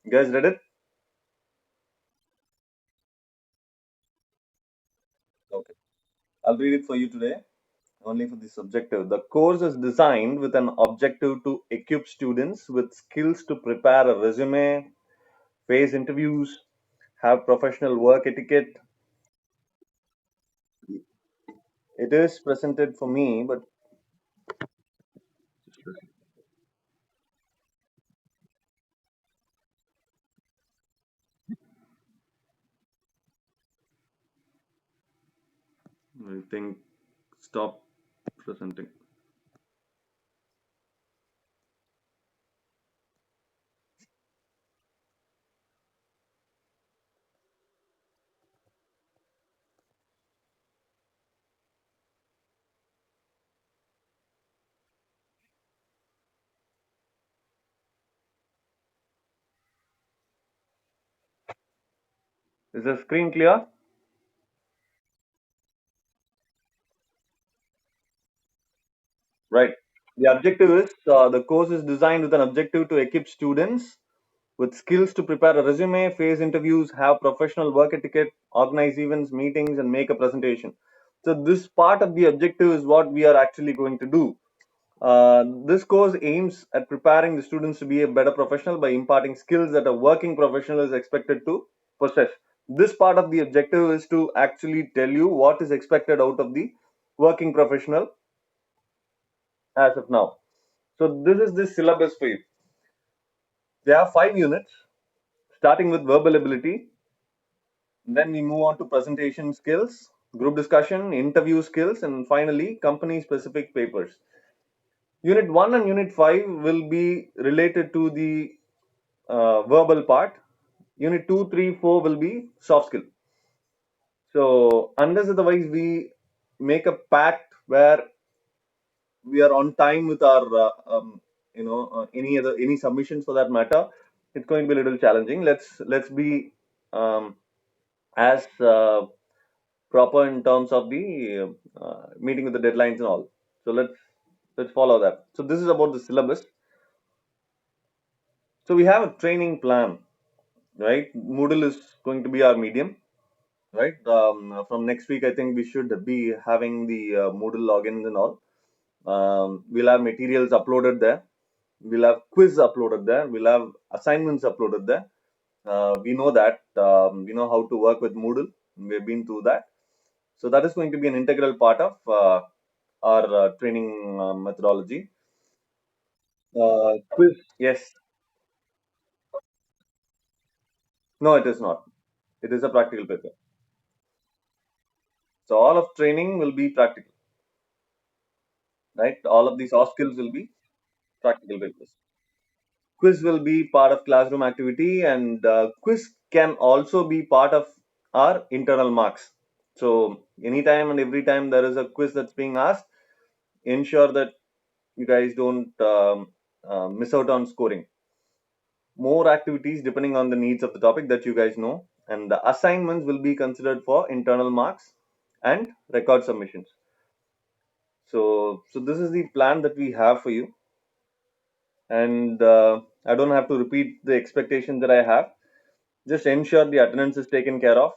You guys read it? Okay. I'll read it for you today, only for this objective. The course is designed with an objective to equip students with skills to prepare a resume, face interviews, have professional work etiquette. It is presented for me, but I think stop presenting. Is the screen clear? Right. The objective is the course is designed with an objective to equip students with skills to prepare a resume, face interviews, have professional work etiquette, organize events, meetings, and make a presentation. So, this part of the objective is what we are actually going to do. This course aims at preparing the students to be a better professional by imparting skills that a working professional is expected to possess. This part of the objective is to actually tell you what is expected out of the working professional as of now. So this is the syllabus for you. There are 5 units, starting with verbal ability. Then we move on to presentation skills, group discussion, interview skills, and finally company specific papers. Unit 1 and Unit 5 will be related to the verbal part. Unit 2, 3, 4 will be soft skill. So unless otherwise we make a pact where we are on time with our any submissions for that matter, it's going to be a little challenging. Let's be um, as proper in terms of the meeting with the deadlines and all. So let's follow that. So this is about the syllabus. So we have a training plan, right? Moodle is going to be our medium, right? From next week, I think we should be having the Moodle logins and all. We'll have materials uploaded there. We'll have quiz uploaded there. We'll have assignments uploaded there. We know that. We know how to work with Moodle. We've been through that. So that is going to be an integral part of our training methodology. Quiz. Yes. No, it is not. It is a practical paper. So all of training will be practical, right? All of these soft skills will be practical papers. Quiz will be part of classroom activity, and quiz can also be part of our internal marks. So anytime and every time there is a quiz that's being asked, ensure that you guys don't miss out on scoring. More activities depending on the needs of the topic that you guys know, and the assignments will be considered for internal marks and record submissions. So this is the plan that we have for you, and I don't have to repeat the expectations that I have. Just ensure the attendance is taken care of.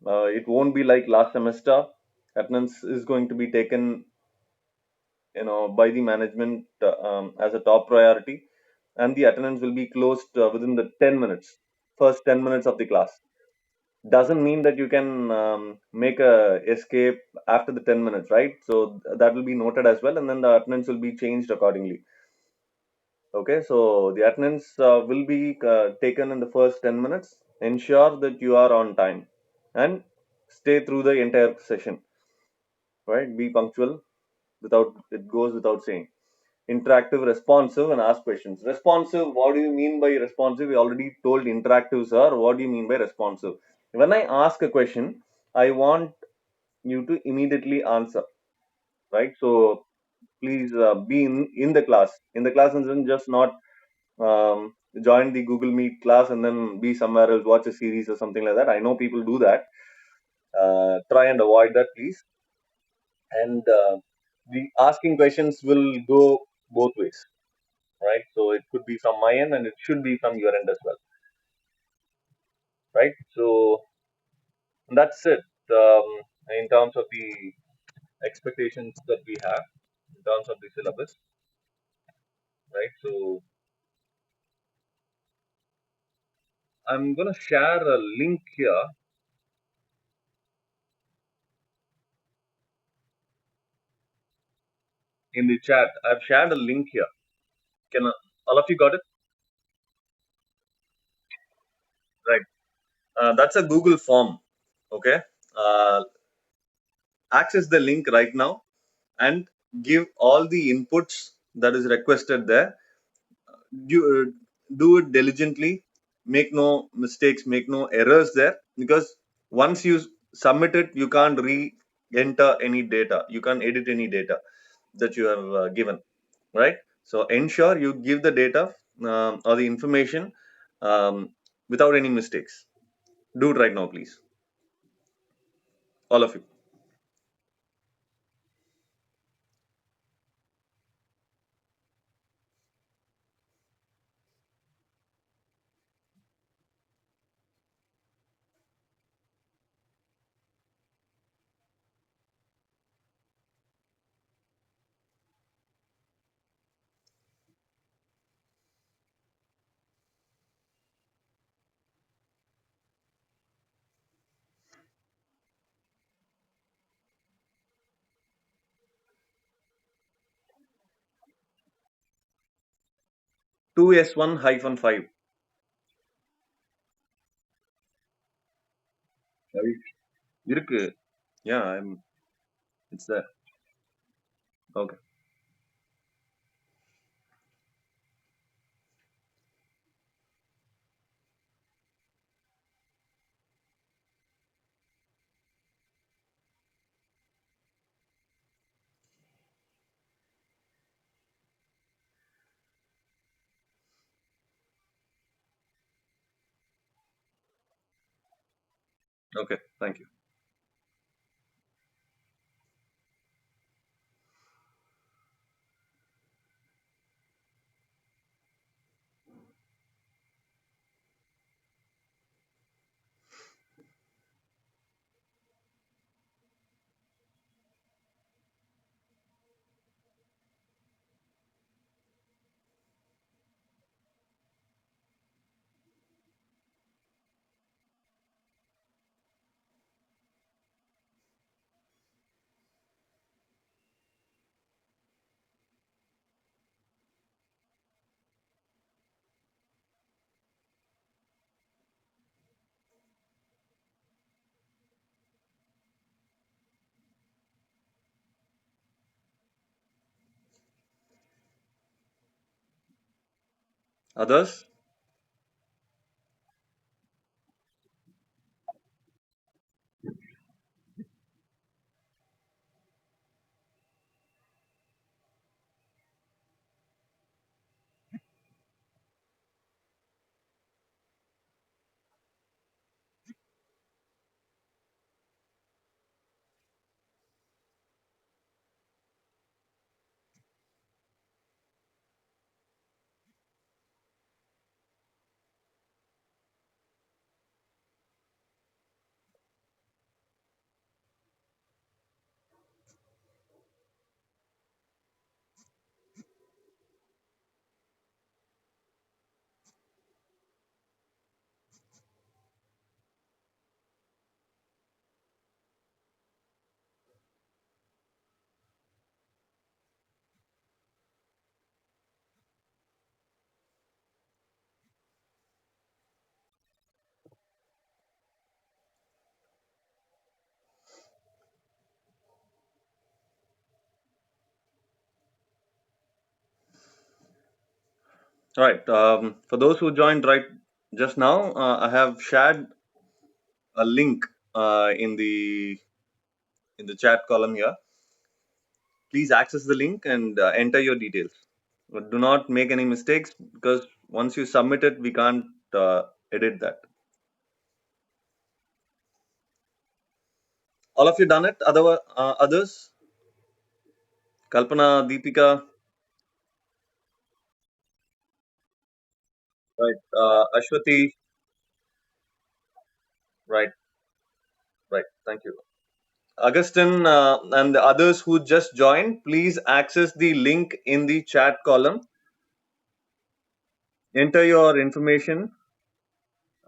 It won't be like last semester. Attendance is going to be taken, by the management as a top priority, and the attendance will be closed within the 10 minutes, first 10 minutes of the class. Doesn't mean that you can make a escape after the 10 minutes, right? So that will be noted as well, and then the attendance will be changed accordingly. Okay, so the attendance will be taken in the first 10 minutes. Ensure that you are on time and stay through the entire session, right? Be punctual, without it goes without saying. Interactive, responsive, and ask questions. Responsive, what do you mean by responsive? We already told interactive, sir. What do you mean by responsive? When I ask a question, I want you to immediately answer, right? So please be in the class. In the class, and then just not join the Google Meet class and then be somewhere else, watch a series or something like that. I know people do that. Try and avoid that, please. And the asking questions will go both ways, right? So it could be from my end and it should be from your end as well. right? So that's it, um, in terms of the expectations that we have in terms of the syllabus, right? So I'm gonna share a link here in the chat. I've shared a link here. Can all of you got it? Right. That's a Google form. Okay. Uh, Access the link right now and give all the inputs that is requested there. Do it diligently. Make no mistakes, make no errors there, because once you submit it, you can't re-enter any data, you can't edit any data that you have given, right? So ensure you give the data, or the information, um, without any mistakes. Do it right now, please, all of you. 2s1-5 இருக்கு. Yeah, it's there. Okay. Okay, thank you. Others? All right. For those who joined right just now, I have shared a link in the chat column here. Please access the link and enter your details. But do not make any mistakes, because once you submit it, we can't edit that. All of you done it? Others? Kalpana, Deepika, right? Ashwati, Right, right. Thank you. Augustine and the others who just joined, please access the link in the chat column. Enter your information.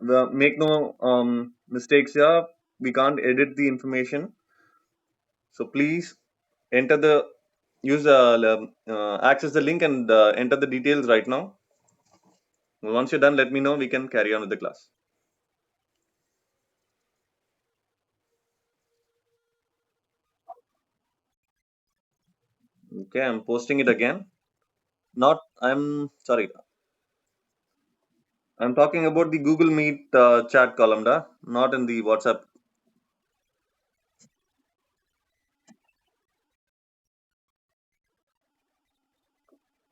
Make no mistakes here. We can't edit the information. So please enter the use access the link and enter the details right now. Once you're done, let me know. We can carry on with the class. Okay, I'm posting it again. Not, I'm sorry. I'm talking about the Google Meet chat column, da, not in the WhatsApp.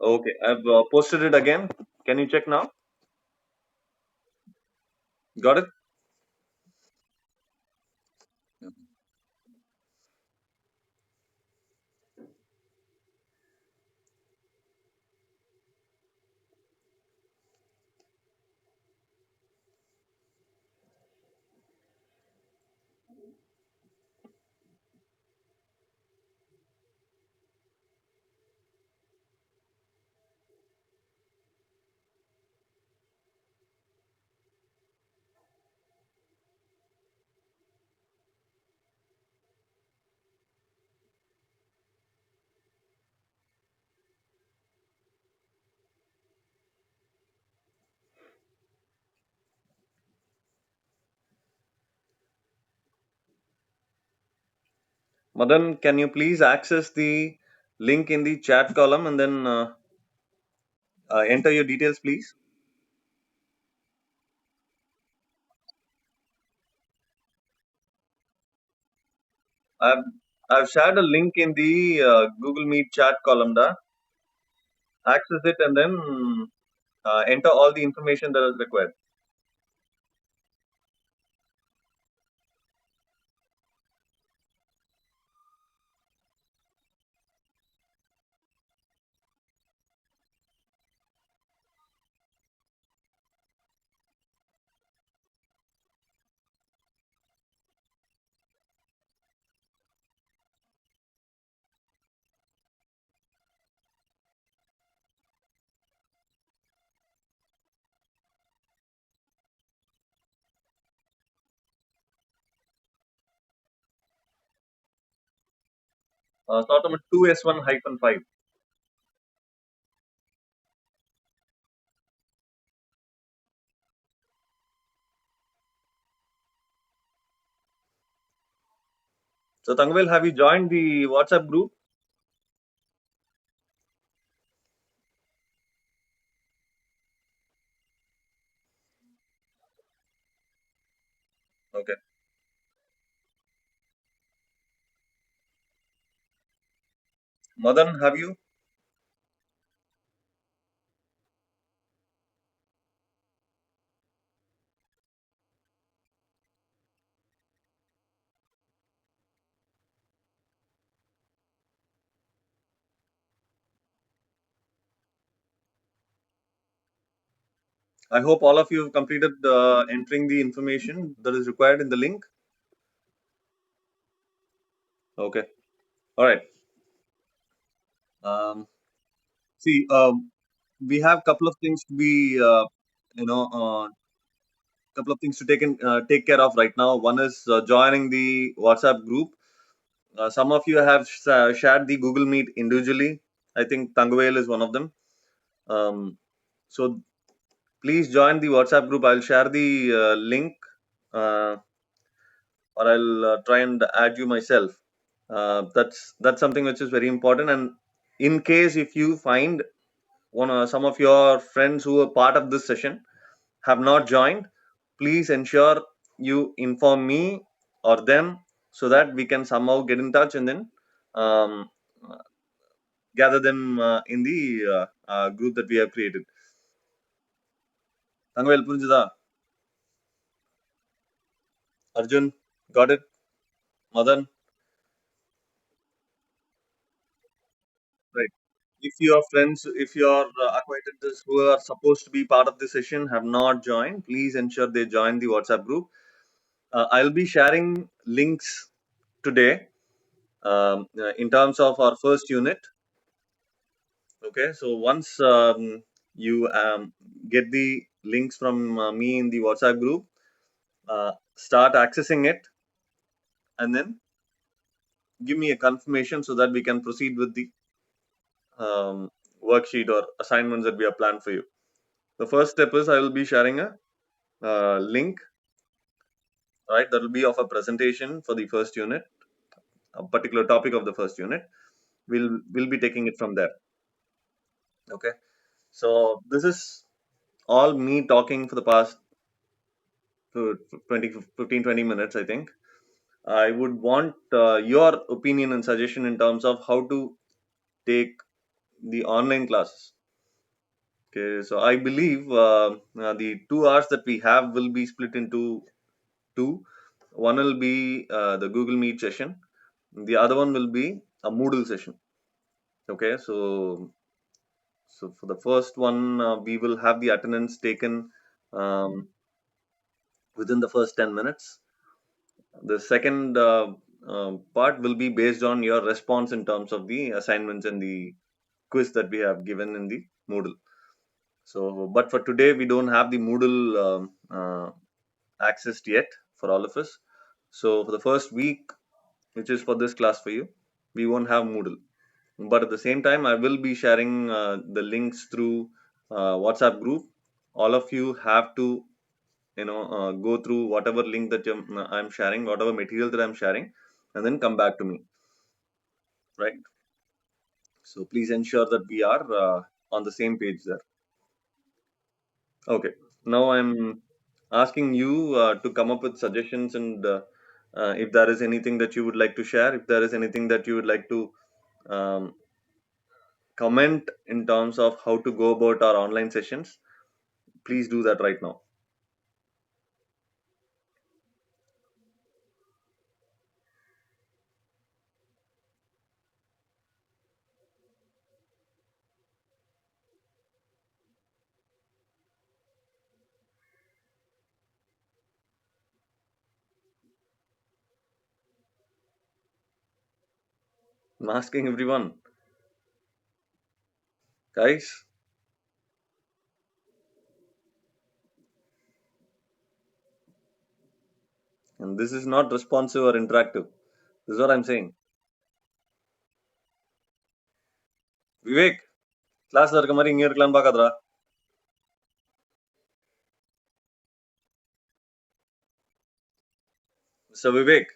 Okay, I've posted it again. Can you check now? Got it? Madan, can you please access the link in the chat column and then enter your details, please? I've I've shared a link in the Google Meet chat column. Da. Access it and then enter all the information that is required. Sort number 2S1-5. So Tangvel, have you joined the WhatsApp group? Okay. Madan, have you? I hope all of you have completed entering the information that is required in the link. Okay. All right. Um, see, we have couple of things to be, you know, couple of things to take care of right now. One is joining the WhatsApp group. Some of you have shared the Google Meet individually. I think Tanguvel is one of them. So please join the WhatsApp group. I'll share the link, uh, or I'll try and add you myself. That's something which is very important. And in case if you find some of your friends who are part of this session have not joined, please ensure you inform me or them so that we can somehow get in touch and then um, gather them in the group that we have created. Tangvel Punjada, Arjun, got it? Madan, right. If your friends, if your acquaintances who are supposed to be part of the session have not joined, please ensure they join the WhatsApp group. I'll be sharing links today in terms of our first unit. Okay, so once you get the links from me in the WhatsApp group, start accessing it, and then give me a confirmation so that we can proceed with the um, worksheet or assignments that we have planned for you. The first step is I will be sharing a link, right? That will be of a presentation for the first unit, a particular topic of the first unit. We'll be taking it from there. Okay. So this is all me talking for the past 20, 15, 20 minutes, I think. I would want your opinion and suggestion in terms of how to take the online classes. Okay, so I believe the 2 hours that we have will be split into two. One will be the Google Meet session. The other one will be a Moodle session. Okay, so for the first one, we will have the attendance taken um, within the first 10 minutes. The second part will be based on your response in terms of the assignments and the quiz that we have given in the Moodle. So, but for today, we don't have the Moodle accessed yet for all of us. So, for the first week, which is for this class for you, we won't have Moodle. But at the same time, I will be sharing the links through WhatsApp group. All of you have to, go through whatever link that I'm sharing, whatever material that I'm sharing, and then come back to me, right? So please ensure that we are on the same page there. Okay. Now I'm asking you to come up with suggestions and if there is anything that you would like to share, if there is anything that you would like to um, comment in terms of how to go about our online sessions, please do that right now. I'm asking everyone, guys, and this is not responsive or interactive. This is what I'm saying. Vivek, கிளாஸ்ல இருக்க மாதிரி இங்க இருக்கலாம்னு பாக்காதடா. So Vivek,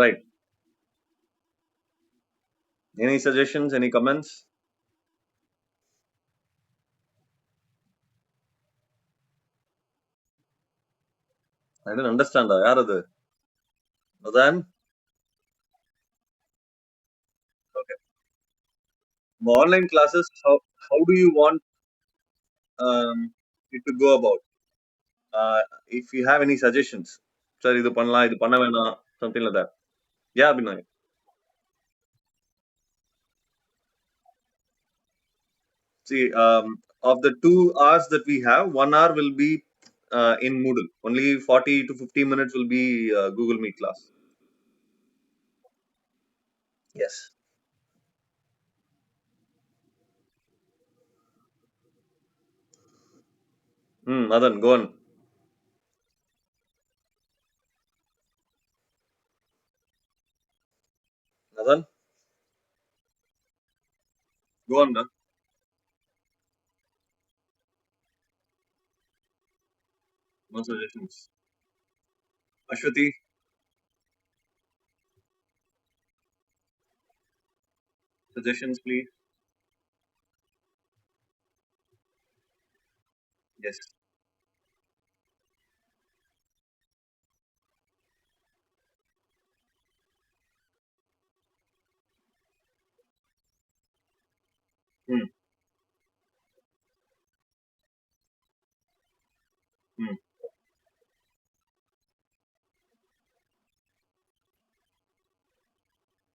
right? Any suggestions? Any comments? I didn't understand that. யார் அது? Then okay. Online classes. How do you want it to go about? If you have any suggestions, sir இது பண்ணலாம் இது பண்ண வேணாம், something like that. Yeah, Binoy. See, of the 2 hours that we have, 1 hour will be in Moodle. Only 40 to 50 minutes will be Google Meet class. Yes. Madan, go on. Madan, go on. No suggestions. Ashwati, suggestions, please. Yes. Hmm. Hmm.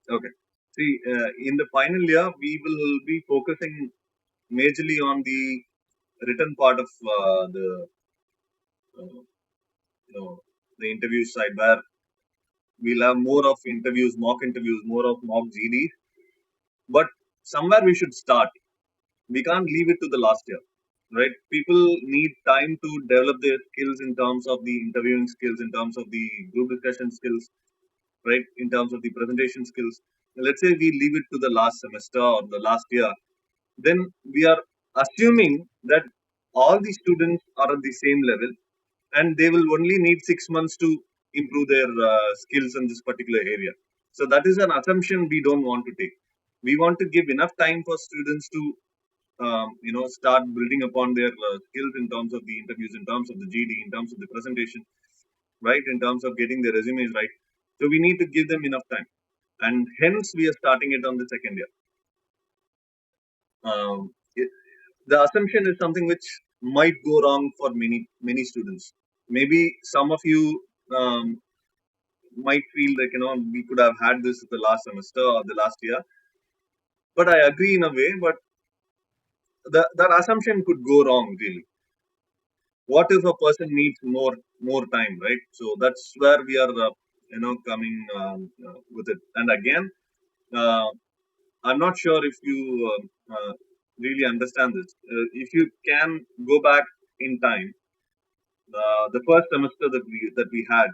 Okay. See, in the final year, we will be focusing majorly on the written part of uh, you know the interview side, where we'll have more of interviews, mock interviews, more of mock GDs. But somewhere we should start. We can't leave it to the last year, right? People need time to develop their skills in terms of the interviewing skills, in terms of the group discussion skills, right? In terms of the presentation skills. Let's say we leave it to the last semester or the last year, then we are assuming that all the students are at the same level and they will only need 6 months to improve their skills in this particular area. So that is an assumption we don't want to take. We want to give enough time for students to start building upon their skills in terms of the interviews, in terms of the GD, in terms of the presentation, right, in terms of getting their resumes right. So we need to give them enough time, and hence we are starting it on the second year. The assumption is something which might go wrong for many students. Maybe some of you um, might feel like we could have had this the last semester or the last year, but I agree in a way. But that assumption could go wrong really. What if a person needs more time, right? So that's where we are coming with it. And again, uh, I'm not sure if you really understand this. If you can go back in time, the first semester that we had,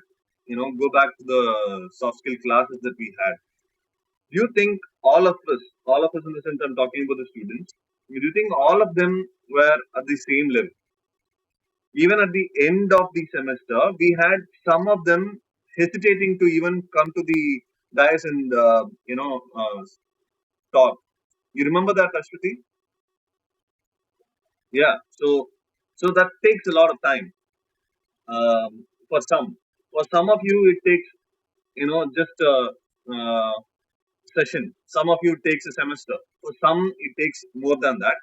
go back to the soft skill classes that we had. Do you think all of us in the sense I'm talking about the students, do you think all of them were at the same level? Even at the end of the semester, we had some of them hesitating to even come to the dais and talk. You remember that, Ashwati? Yeah. So that takes a lot of time. For some of you, it takes just a session. Some of you it takes a semester. For some, it takes more than that,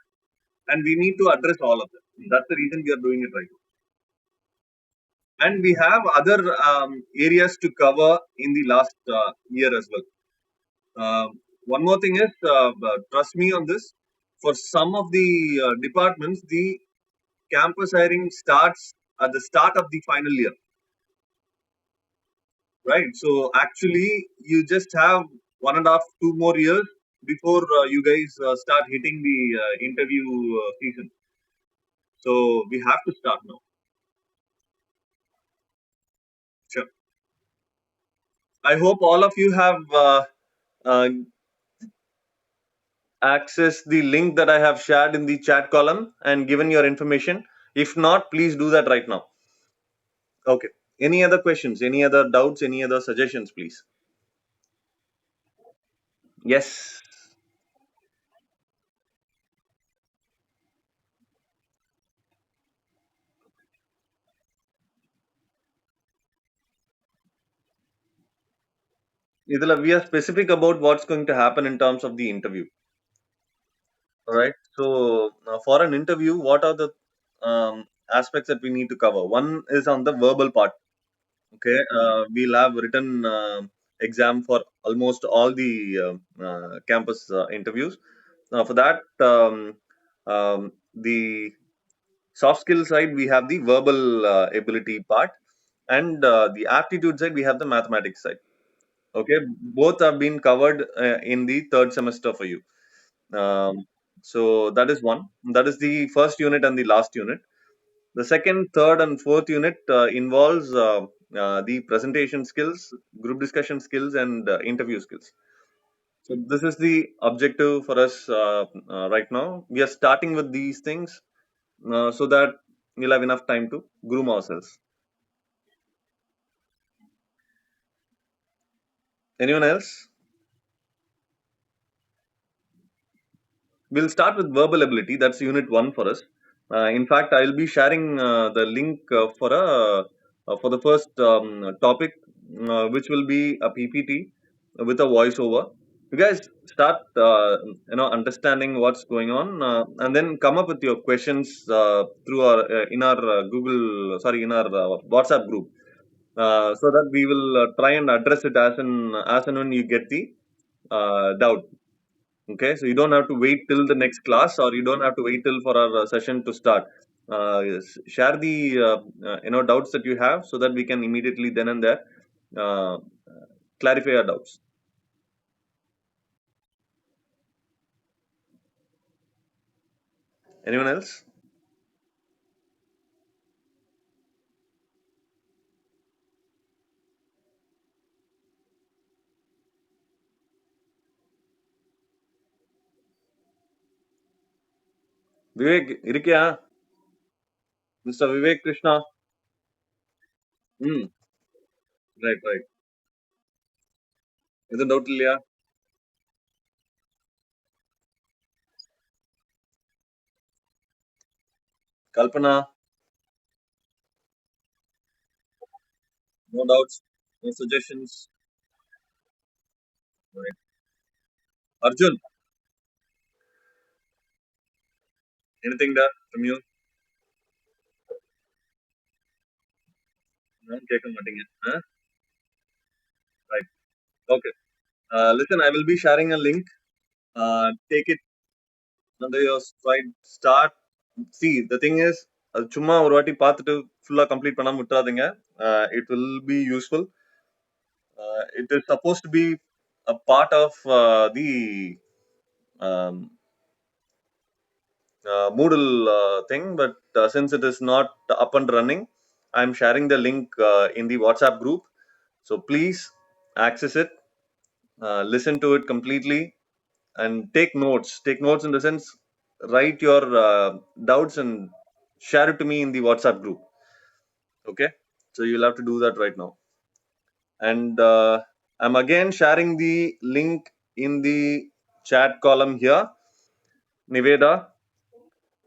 and we need to address all of them. That's the reason we are doing it right now. And we have other areas to cover in the last year as well. One more thing is, trust me on this. For some of the departments, the campus hiring starts at the start of the final year, right? So actually, you just have 1.5, 2 more years before you guys start hitting the interview season. So we have to start now. Sure. I hope all of you have uh, accessed the link that I have shared in the chat column and given your information. If not, please do that right now. Okay. Any other questions? Any other doubts? Any other suggestions, please? Yes. Idila, we are specific about what's going to happen in terms of the interview. All right. So, for an interview, what are the aspects that we need to cover? One is on the verbal part. Okay. We'll have written exam for almost all the campus interviews. For that, the soft skill side, we have the verbal ability part, and the aptitude side, we have the mathematics side. Okay. Both have been covered in the third semester for you. Um, so that is one. That is the first unit and the last unit. The second, third, and fourth unit involves the presentation skills, group discussion skills, and interview skills. So this is the objective for us right now. We are starting with these things so that we'll have enough time to groom ourselves. Anyone else? We'll start with verbal ability. That's unit one for us. In fact, I'll be sharing the link for the first topic, which will be a PPT with a voiceover. You guys start, understanding what's going on, and then come up with your questions through our in our in our WhatsApp group, so that we will try and address it as and when you get the doubt. Okay, so you don't have to wait till the next class, or you don't have to wait till for our session to start. Yes, share the doubts that you have, so that we can immediately then and there uh, clarify our doubts. Anyone else? Vivek, இருக்கியா? Mr. Vivek Krishna. Hmm. Right, right. எதுவும் doubt இல்லையா? Kalpana, no doubts, no suggestions. Right. Arjun, anything there from you? No, கேட்க மாட்டீங்க. Huh? Right. Okay. Listen, I will be sharing a link. Take it under your stride. Start. See, the thing is, சும்மா ஒரு வாட்டி பார்த்துட்டு ஃபுல்லா complete பண்ணாம விட்டுறாதீங்க. It will be useful. It is supposed to be a part of the um, Moodle thing, but since it is not up and running, I'm sharing the link in the WhatsApp group. So please access it, listen to it completely, and take notes. Take notes in the sense, write your doubts and share it to me in the WhatsApp group. Okay, so you'll have to do that right now. And I'm again sharing the link in the chat column here. Niveda,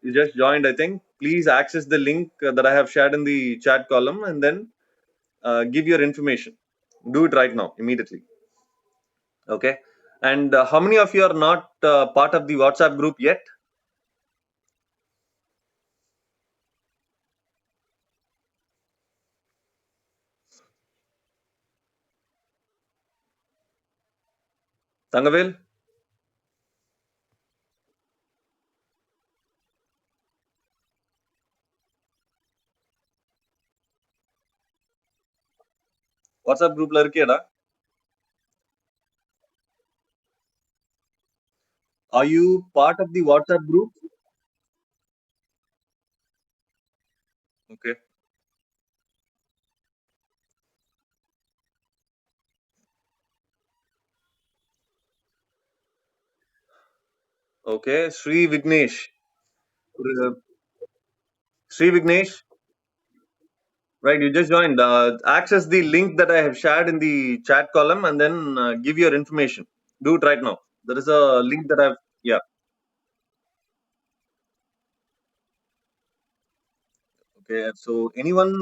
you just joined, I think. Please access the link that I have shared in the chat column, and then give your information. Do it right now, immediately. Okay. And how many of you are not part of the WhatsApp group yet? Tangavel, WhatsApp group la irukiyada? Are you part of the WhatsApp group? Okay. Okay. Sri Vignesh. Uh, Sri Vignesh, right? You just joined. Access the link that I have shared in the chat column, and then give your information. Do it right now. There is a link that I've, yeah. Okay. So anyone,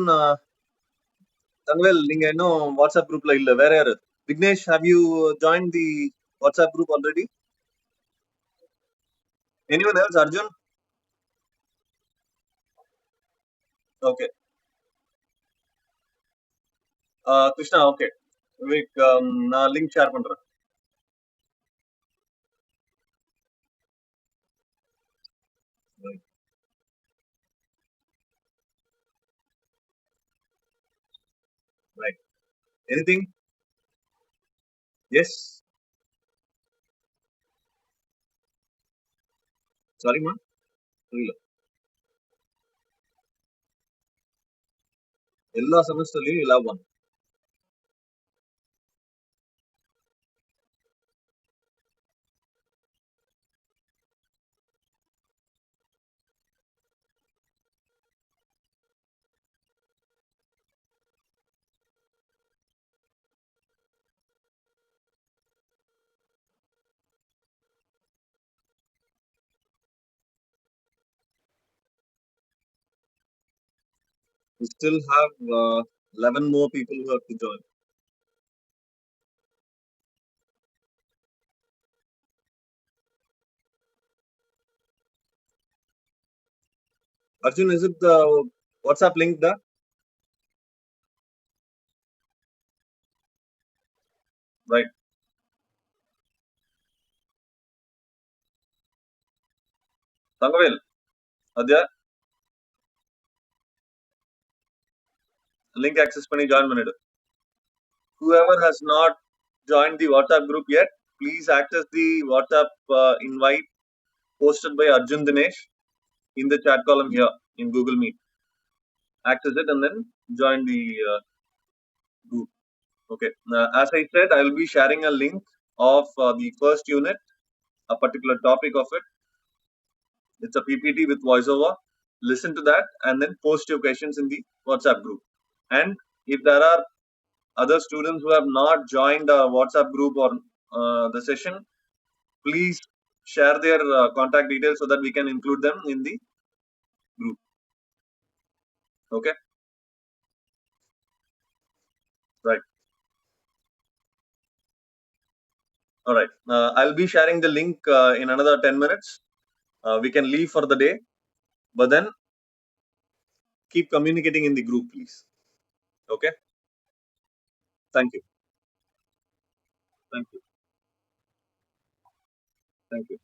Tanvel, நீங்க இன்னும் WhatsApp குரூப்ல இல்ல, வேற யாரு? Vignesh, have you joined the WhatsApp group already? Anyone else? Arjun? Okay. Krishna, okay. Vivek, நான் link share பண்றேன். Right. Right. Anything? Yes. Sorry, man. புரியல. எல்லா செமஸ்டர்லயும் you have one. We still have 11 more people who have to join. Arjun, is it the WhatsApp link there? Right. Tangavel, Adya, link access பண்ணி join பண்ணிடு. Whoever has not joined the WhatsApp group yet, please access the WhatsApp invite posted by Arjun Dinesh in the chat column here in Google Meet. Access it and then join the group. Okay. As I said, I will be sharing a link of the first unit, a particular topic of it. It's a PPT with voiceover. Listen to that and then post your questions in the WhatsApp group. And if there are other students who have not joined a WhatsApp group or the session, please share their contact details so that we can include them in the group. Okay, right. All right. I'll be sharing the link in another 10 minutes. We can leave for the day, but then keep communicating in the group, please. Okay. Thank you. Thank you. Thank you.